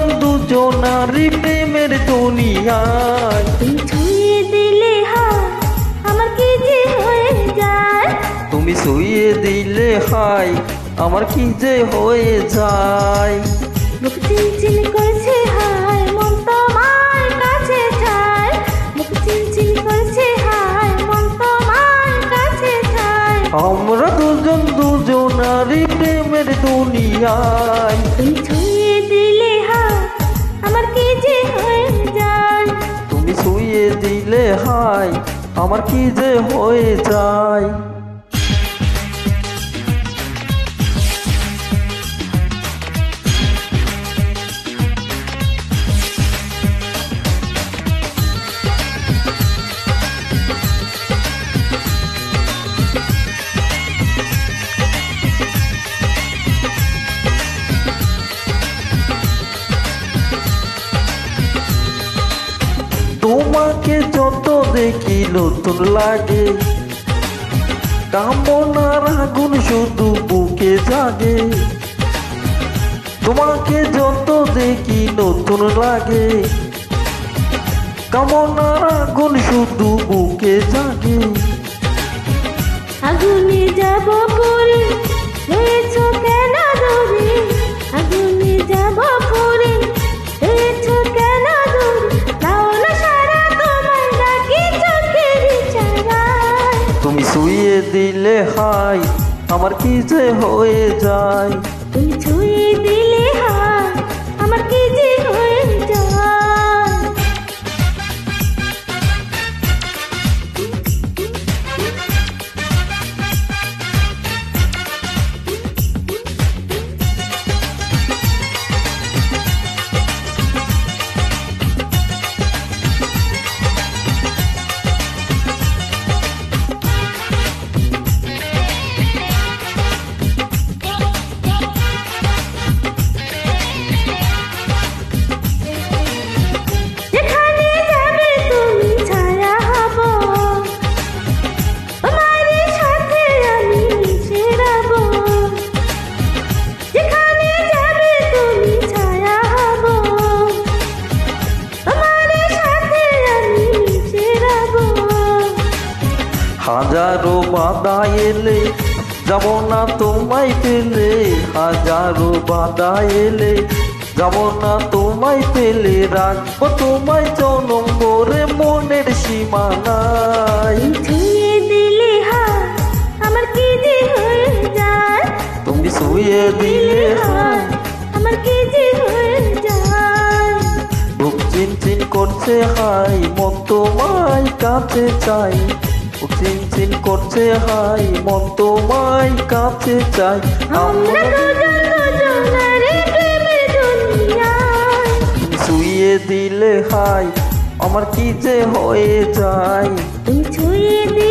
দুজন দুজনারই প্রেমের দুনিয়ায়। তুমি ছুঁয়ে দিলে হায় আমার কি যে হয়ে যায়। তুমি ছুঁয়ে দিলে হায় আমার কি যে হয়ে যায়। মুখ চিনচিন করছে হায় মন তোমার কাছে চায়। মুখ চিনচিন করছে হায় মন তোমার কাছে চায়। আমরা দুজন দুজনারই প্রেমের দুনিয়ায়। তুমি ছুঁয়ে দিলে হায় আমার কি যে হয়ে যায়। তুমি ছুঁয়ে দিলে হায় আমার কি যে হয়ে যায়। তোমাকে যত দেখি নতুন লাগে, কামনার আগুন শুধু বুকে জাগে। তোমাকে যত দেখি নতুন লাগে, কামনার আগুন শুধু বুকে জাগে। আগুনে যাব পড়ে রয়েছ কেন দূরে। আগুনে যাব পড়ে রয়েছ কেন দূরে। দাও না সারা তোমার ডাকি চোখের ইশারায়। তুমি ছুঁয়ে দিলে হায় আমার কি যে হয়ে যায়। তুমি ছুঁয়ে দিলে হায় আমার কি যে হয়ে যায়। যেখানে যাবে তুমি ছায়া হব, তোমারই সাথে আমি মিশে রব। যেখানে যাবে তুমি ছায়া হব, তোমারই সাথে আমি মিশে রব। হাজারো বাধা এলে যাব না তোমায় পেলে। হাজারো বাধা এলে যাব না তোমায় পেলে। রাখবো তোমায় জনম ভরে মনের সীমানায়। ছুঁয়ে দিলে হায় আমার কি যে হয়ে যায়। তুমি ছুঁয়ে দিলে হায় আমার কি যে হয়ে যায়। বুক চিনচিন করছে হাই মন তোমায় কাছে চাই। বুক চিনচিন করছে হাই মন তোমায় কাছে চাই। আমরা দুজন দুজনারই প্রেমের দুনিয়ায়। তুমি ছুঁয়ে দিলে হাই আমার কি যে হয়ে যায়। তুমি ছুঁয়ে দিলে